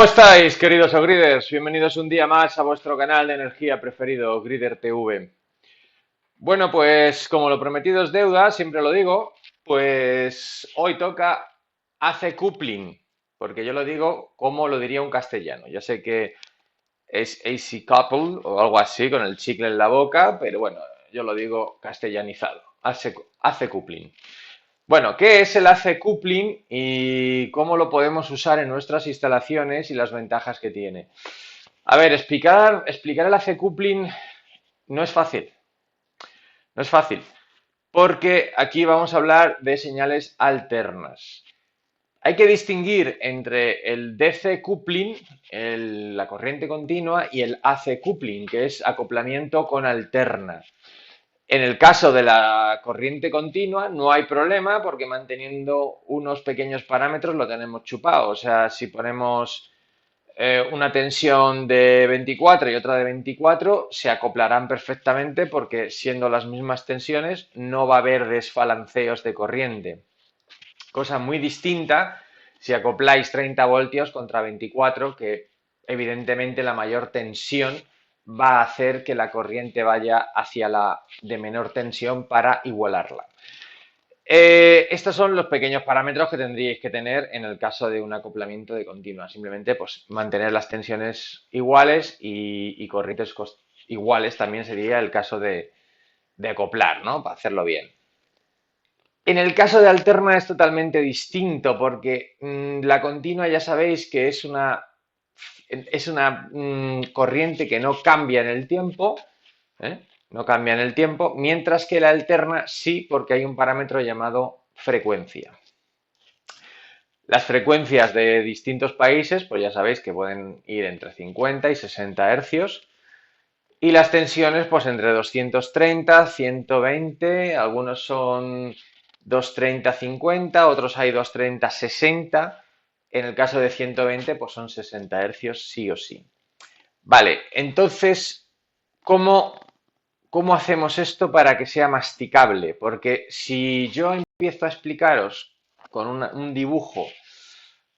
¿Cómo estáis, queridos Ogriders? Bienvenidos un día más a vuestro canal de energía preferido, Grider TV. Bueno, pues como lo prometido es deuda, siempre lo digo, pues hoy toca AC coupling, porque yo lo digo como lo diría un castellano. Ya sé que es AC couple o algo así, con el chicle en la boca, pero bueno, yo lo digo castellanizado, AC coupling. Bueno, ¿qué es el AC coupling y cómo lo podemos usar en nuestras instalaciones y las ventajas que tiene? A ver, explicar el AC coupling no es fácil, no es fácil, porque aquí vamos a hablar de señales alternas. Hay que distinguir entre el DC coupling, la corriente continua, y el AC coupling, que es acoplamiento con alterna. En el caso de la corriente continua no hay problema porque manteniendo unos pequeños parámetros lo tenemos chupado. O sea, si ponemos una tensión de 24 y otra de 24, se acoplarán perfectamente porque siendo las mismas tensiones no va a haber desbalanceos de corriente. Cosa muy distinta si acopláis 30 voltios contra 24, que evidentemente la mayor tensión va a hacer que la corriente vaya hacia la de menor tensión para igualarla. Estos son los pequeños parámetros que tendríais que tener en el caso de un acoplamiento de continua. Simplemente pues, mantener las tensiones iguales y corrientes iguales también sería el caso de acoplar, ¿no? Para hacerlo bien. En el caso de alterna es totalmente distinto porque la continua ya sabéis que es una corriente que no cambia en el tiempo, ¿eh? No cambia en el tiempo, mientras que la alterna sí, porque hay un parámetro llamado frecuencia. Las frecuencias de distintos países, pues ya sabéis que pueden ir entre 50 y 60 hercios. Y las tensiones, pues entre 230, 120, algunos son 230, 50, otros hay 230, 60. En el caso de 120, pues son 60 hercios sí o sí. Vale, entonces, ¿cómo, cómo hacemos esto para que sea masticable? Porque si yo empiezo a explicaros con un dibujo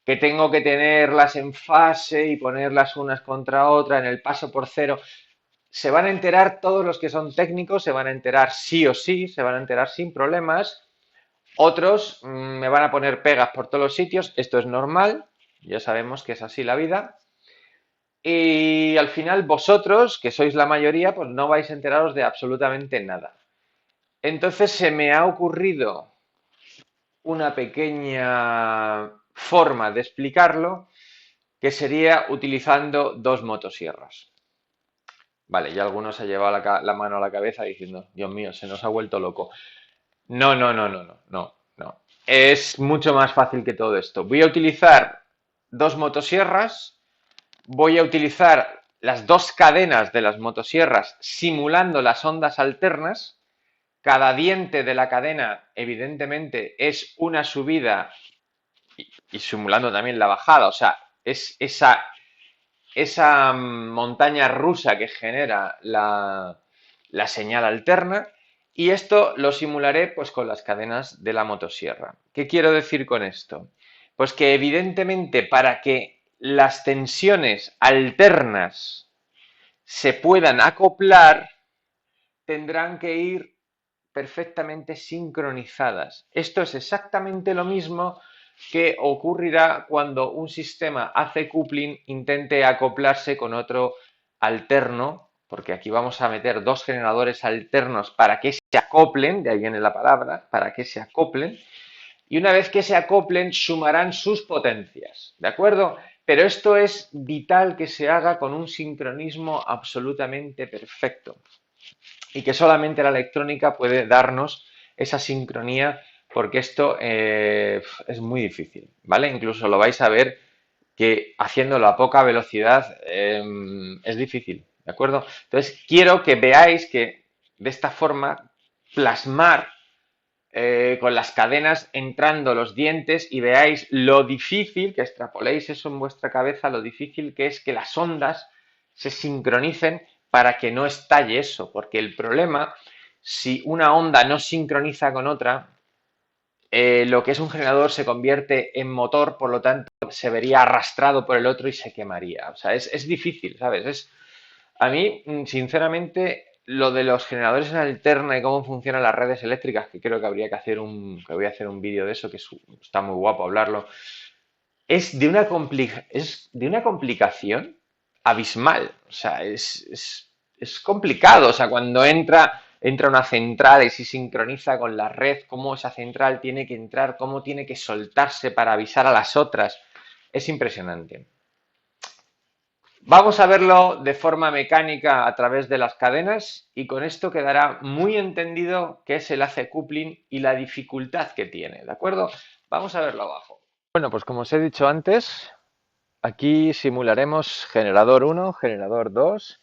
que tengo que tenerlas en fase y ponerlas unas contra otra en el paso por cero, se van a enterar todos los que son técnicos, se van a enterar sí o sí, se van a enterar sin problemas. Otros me van a poner pegas por todos los sitios, esto es normal, ya sabemos que es así la vida. Y al final vosotros, que sois la mayoría, pues no vais a enteraros de absolutamente nada. Entonces se me ha ocurrido una pequeña forma de explicarlo que sería utilizando dos motosierras. Vale, ya algunos se ha llevado la mano a la cabeza diciendo, Dios mío, se nos ha vuelto loco. No, no, no, no, no, no, no. Es mucho más fácil que todo esto. Voy a utilizar dos motosierras, voy a utilizar las dos cadenas de las motosierras simulando las ondas alternas. Cada diente de la cadena, evidentemente, es una subida y simulando también la bajada. O sea, es esa montaña rusa que genera la señal alterna y esto lo simularé pues con las cadenas de la motosierra. ¿Qué quiero decir con esto? Pues que evidentemente para que las tensiones alternas se puedan acoplar tendrán que ir perfectamente sincronizadas. Esto es exactamente lo mismo que ocurrirá cuando un sistema hace coupling intente acoplarse con otro alterno, porque aquí vamos a meter dos generadores alternos para que se acoplen, de ahí viene la palabra, para que se acoplen, y una vez que se acoplen sumarán sus potencias, ¿de acuerdo? Pero esto es vital que se haga con un sincronismo absolutamente perfecto y que solamente la electrónica puede darnos esa sincronía porque esto es muy difícil, ¿vale? Incluso lo vais a ver que haciéndolo a poca velocidad es difícil, ¿de acuerdo? Entonces quiero que veáis que de esta forma plasmar con las cadenas entrando los dientes y veáis lo difícil, que extrapoléis eso en vuestra cabeza, lo difícil que es que las ondas se sincronicen para que no estalle eso, porque el problema, si una onda no sincroniza con otra, lo que es un generador se convierte en motor, por lo tanto se vería arrastrado por el otro y se quemaría. O sea, es difícil, ¿sabes? A mí, sinceramente, lo de los generadores en alterna y cómo funcionan las redes eléctricas, que creo que habría que hacer que voy a hacer un vídeo de eso, está muy guapo hablarlo, es de una complicación abismal. O sea, es complicado. O sea, cuando entra una central y se sincroniza con la red, cómo esa central tiene que entrar, cómo tiene que soltarse para avisar a las otras. Es impresionante. Vamos a verlo de forma mecánica a través de las cadenas y con esto quedará muy entendido qué es el AC coupling y la dificultad que tiene, ¿de acuerdo? Vamos a verlo abajo. Bueno, pues como os he dicho antes, aquí simularemos generador 1, generador 2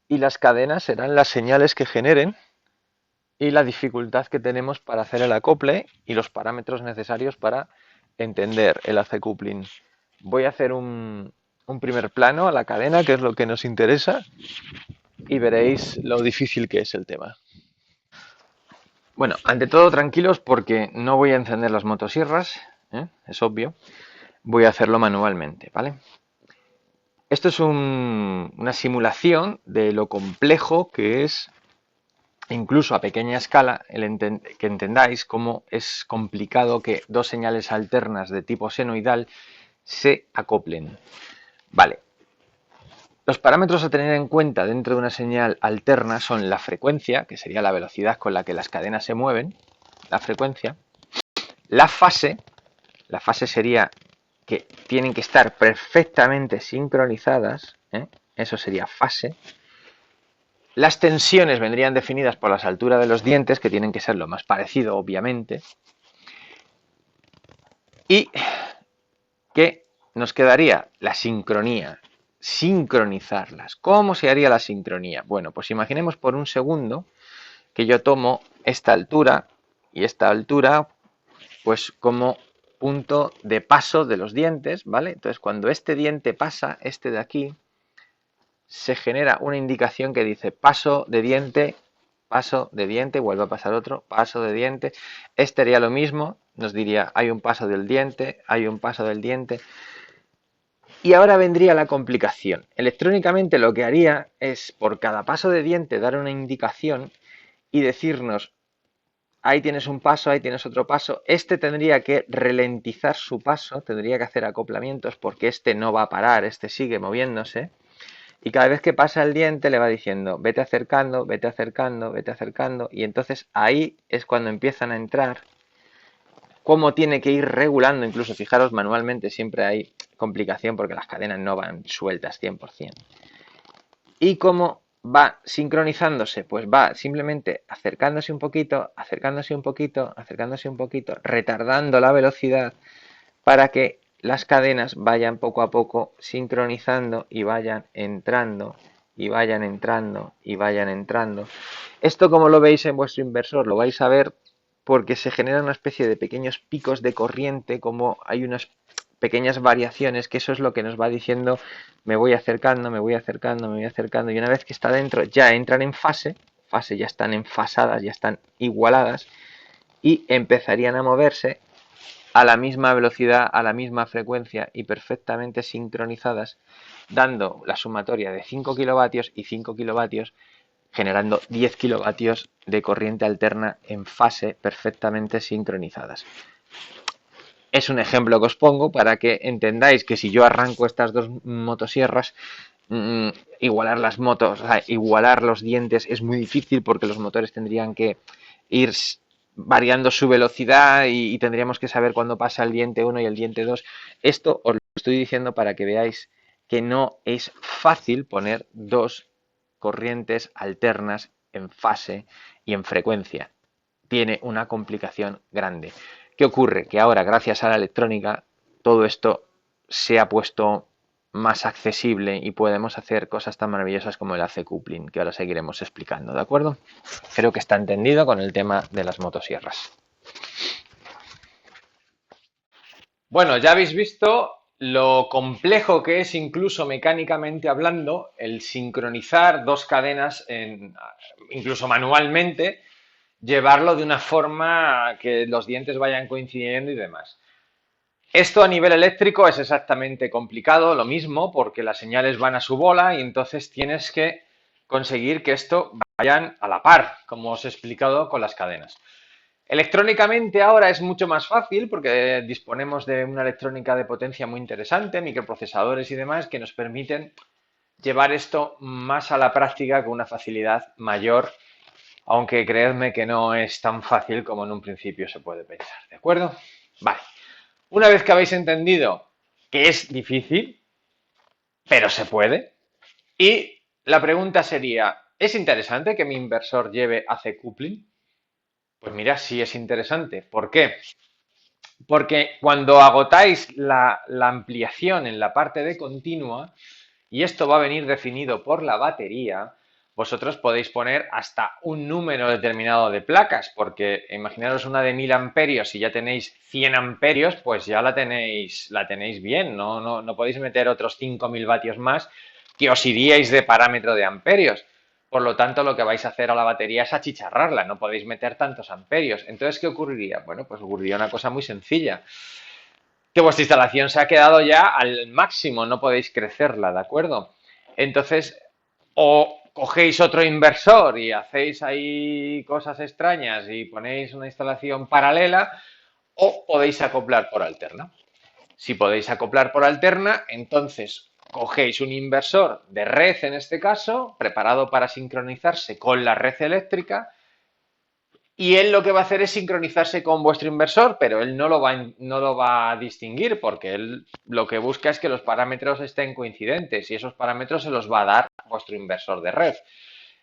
y las cadenas serán las señales que generen y la dificultad que tenemos para hacer el acople y los parámetros necesarios para entender el AC coupling. Voy a hacer un primer plano a la cadena, que es lo que nos interesa, y veréis lo difícil que es el tema. Bueno, ante todo tranquilos porque no voy a encender las motosierras, es obvio, voy a hacerlo manualmente, ¿vale? Esto es una simulación de lo complejo que es, incluso a pequeña escala, que entendáis cómo es complicado que dos señales alternas de tipo senoidal se acoplen. Vale. Los parámetros a tener en cuenta dentro de una señal alterna son la frecuencia, que sería la velocidad con la que las cadenas se mueven, la frecuencia, la fase sería que tienen que estar perfectamente sincronizadas, eso sería fase. Las tensiones vendrían definidas por las alturas de los dientes, que tienen que ser lo más parecido, obviamente. Y que nos quedaría la sincronía, sincronizarlas. ¿Cómo se haría la sincronía? Bueno, pues imaginemos por un segundo que yo tomo esta altura y esta altura pues como punto de paso de los dientes, ¿vale? Entonces cuando este diente pasa, este de aquí, se genera una indicación que dice paso de diente, vuelve a pasar otro, paso de diente. Este haría lo mismo, nos diría hay un paso del diente, hay un paso del diente. Y ahora vendría la complicación. Electrónicamente lo que haría es por cada paso de diente dar una indicación y decirnos ahí tienes un paso, ahí tienes otro paso. Este tendría que ralentizar su paso, tendría que hacer acoplamientos porque este no va a parar, este sigue moviéndose. Y cada vez que pasa el diente le va diciendo vete acercando, vete acercando, vete acercando. Y entonces ahí es cuando empiezan a entrar cómo tiene que ir regulando, incluso fijaros manualmente siempre hay complicación porque las cadenas no van sueltas 100%. Y cómo va sincronizándose, pues va simplemente acercándose un poquito, acercándose un poquito, acercándose un poquito, retardando la velocidad para que las cadenas vayan poco a poco sincronizando y vayan entrando y vayan entrando y vayan entrando. Esto como lo veis en vuestro inversor, lo vais a ver porque se genera una especie de pequeños picos de corriente, como hay unas pequeñas variaciones, que eso es lo que nos va diciendo me voy acercando, me voy acercando, me voy acercando, y una vez que está dentro ya entran en fase ya están enfasadas, ya están igualadas y empezarían a moverse a la misma velocidad, a la misma frecuencia y perfectamente sincronizadas, dando la sumatoria de 5 kilovatios y 5 kilovatios, generando 10 kilovatios de corriente alterna en fase perfectamente sincronizadas. Es un ejemplo que os pongo para que entendáis que si yo arranco estas dos motosierras, igualar las motos, o sea, igualar los dientes es muy difícil porque los motores tendrían que ir variando su velocidad y tendríamos que saber cuándo pasa el diente 1 y el diente 2. Esto os lo estoy diciendo para que veáis que no es fácil poner dos corrientes alternas en fase y en frecuencia. Tiene una complicación grande. ¿Qué ocurre? Que ahora, gracias a la electrónica, todo esto se ha puesto más accesible y podemos hacer cosas tan maravillosas como el AC coupling, que ahora seguiremos explicando, ¿de acuerdo? Creo que está entendido con el tema de las motosierras. Bueno, ya habéis visto lo complejo que es, incluso mecánicamente hablando, el sincronizar dos cadenas incluso manualmente. llevarlo de una forma que los dientes vayan coincidiendo y demás. Esto a nivel eléctrico es exactamente complicado, lo mismo, porque las señales van a su bola y entonces tienes que conseguir que esto vayan a la par, como os he explicado con las cadenas. Electrónicamente ahora es mucho más fácil porque disponemos de una electrónica de potencia muy interesante, microprocesadores y demás, que nos permiten llevar esto más a la práctica con una facilidad mayor, aunque creedme que no es tan fácil como en un principio se puede pensar, ¿de acuerdo? Vale. Una vez que habéis entendido que es difícil, pero se puede, y la pregunta sería, ¿es interesante que mi inversor lleve AC coupling? Pues mira, sí es interesante. ¿Por qué? Porque cuando agotáis la ampliación en la parte de continua, y esto va a venir definido por la batería, vosotros podéis poner hasta un número determinado de placas, porque imaginaros una de 1000 amperios y ya tenéis 100 amperios, pues ya la tenéis bien, no podéis meter otros 5000 vatios más que os iríais de parámetro de amperios. Por lo tanto, lo que vais a hacer a la batería es achicharrarla, no podéis meter tantos amperios. Entonces, ¿qué ocurriría? Bueno, pues ocurriría una cosa muy sencilla, que vuestra instalación se ha quedado ya al máximo, no podéis crecerla, ¿de acuerdo? Entonces, o cogéis otro inversor y hacéis ahí cosas extrañas y ponéis una instalación paralela, o podéis acoplar por alterna. Si podéis acoplar por alterna, entonces cogéis un inversor de red en este caso, preparado para sincronizarse con la red eléctrica, y él lo que va a hacer es sincronizarse con vuestro inversor, pero él no lo va a distinguir porque él lo que busca es que los parámetros estén coincidentes y esos parámetros se los va a dar vuestro inversor de red.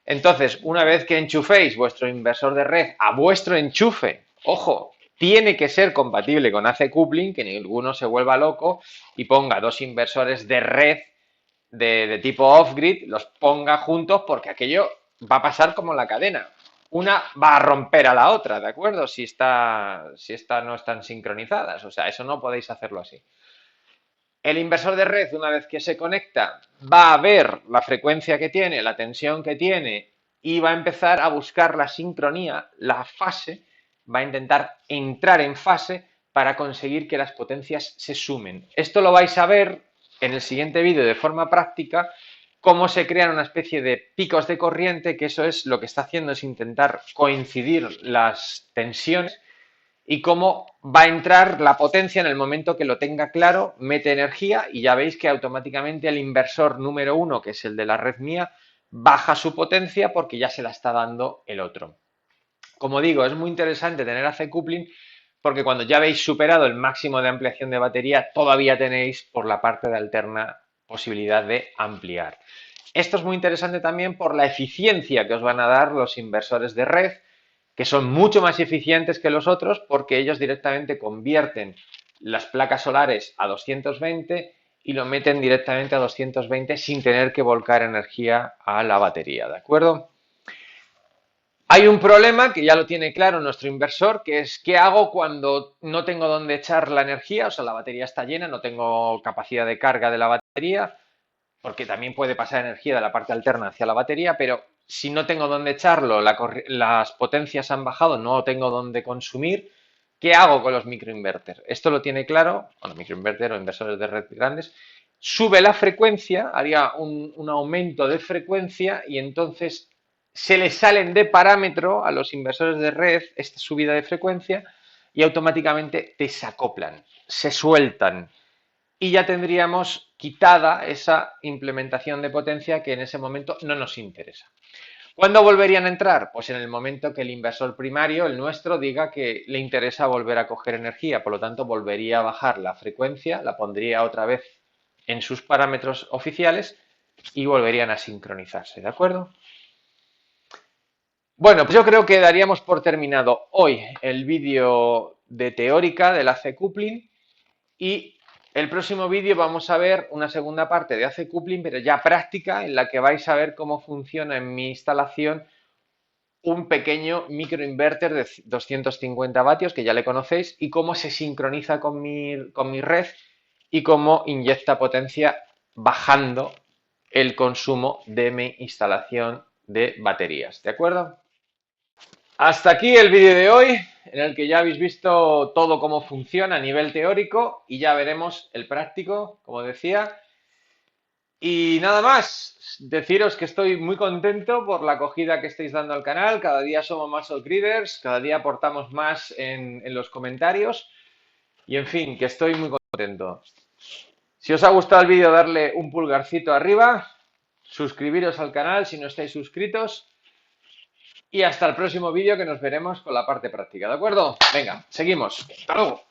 Entonces, una vez que enchuféis vuestro inversor de red a vuestro enchufe, ojo, tiene que ser compatible con AC coupling, que ninguno se vuelva loco y ponga dos inversores de red de tipo off-grid, los ponga juntos porque aquello va a pasar como la cadena. Una va a romper a la otra, ¿de acuerdo? Si esta no están sincronizadas. O sea, eso no podéis hacerlo así. El inversor de red, una vez que se conecta, va a ver la frecuencia que tiene, la tensión que tiene y va a empezar a buscar la sincronía, la fase, va a intentar entrar en fase para conseguir que las potencias se sumen. Esto lo vais a ver en el siguiente vídeo de forma práctica, cómo se crean una especie de picos de corriente, que eso es lo que está haciendo, es intentar coincidir las tensiones y cómo va a entrar la potencia en el momento que lo tenga claro, mete energía y ya veis que automáticamente el inversor número uno, que es el de la red mía, baja su potencia porque ya se la está dando el otro. Como digo, es muy interesante tener AC coupling porque cuando ya habéis superado el máximo de ampliación de batería, todavía tenéis por la parte de alterna posibilidad de ampliar. Esto es muy interesante también por la eficiencia que os van a dar los inversores de red, que son mucho más eficientes que los otros porque ellos directamente convierten las placas solares a 220 y lo meten directamente a 220 sin tener que volcar energía a la batería, ¿de acuerdo? Hay un problema que ya lo tiene claro nuestro inversor, que es ¿qué hago cuando no tengo dónde echar la energía? O sea, la batería está llena, no tengo capacidad de carga de la batería, porque también puede pasar energía de la parte alterna hacia la batería, pero si no tengo dónde echarlo, las potencias han bajado, no tengo dónde consumir, ¿qué hago con los microinverters? Esto lo tiene claro, bueno, microinverter o inversores de red grandes, sube la frecuencia, haría un aumento de frecuencia y entonces se les salen de parámetro a los inversores de red esta subida de frecuencia y automáticamente desacoplan, se sueltan, y ya tendríamos quitada esa implementación de potencia que en ese momento no nos interesa. ¿Cuándo volverían a entrar? Pues en el momento que el inversor primario, el nuestro, diga que le interesa volver a coger energía, por lo tanto volvería a bajar la frecuencia, la pondría otra vez en sus parámetros oficiales y volverían a sincronizarse, ¿de acuerdo? Bueno, pues yo creo que daríamos por terminado hoy el vídeo de teórica del AC coupling. Y el próximo vídeo vamos a ver una segunda parte de AC coupling, pero ya práctica, en la que vais a ver cómo funciona en mi instalación un pequeño microinverter de 250 vatios, que ya le conocéis, y cómo se sincroniza con mi red y cómo inyecta potencia bajando el consumo de mi instalación de baterías. ¿De acuerdo? Hasta aquí el vídeo de hoy, en el que ya habéis visto todo cómo funciona a nivel teórico y ya veremos el práctico, como decía. Y nada más, deciros que estoy muy contento por la acogida que estáis dando al canal. Cada día somos más upgraders, cada día aportamos más en los comentarios. Y en fin, que estoy muy contento. Si os ha gustado el vídeo, darle un pulgarcito arriba, suscribiros al canal si no estáis suscritos. Y hasta el próximo vídeo, que nos veremos con la parte práctica, ¿de acuerdo? Venga, seguimos. Hasta luego.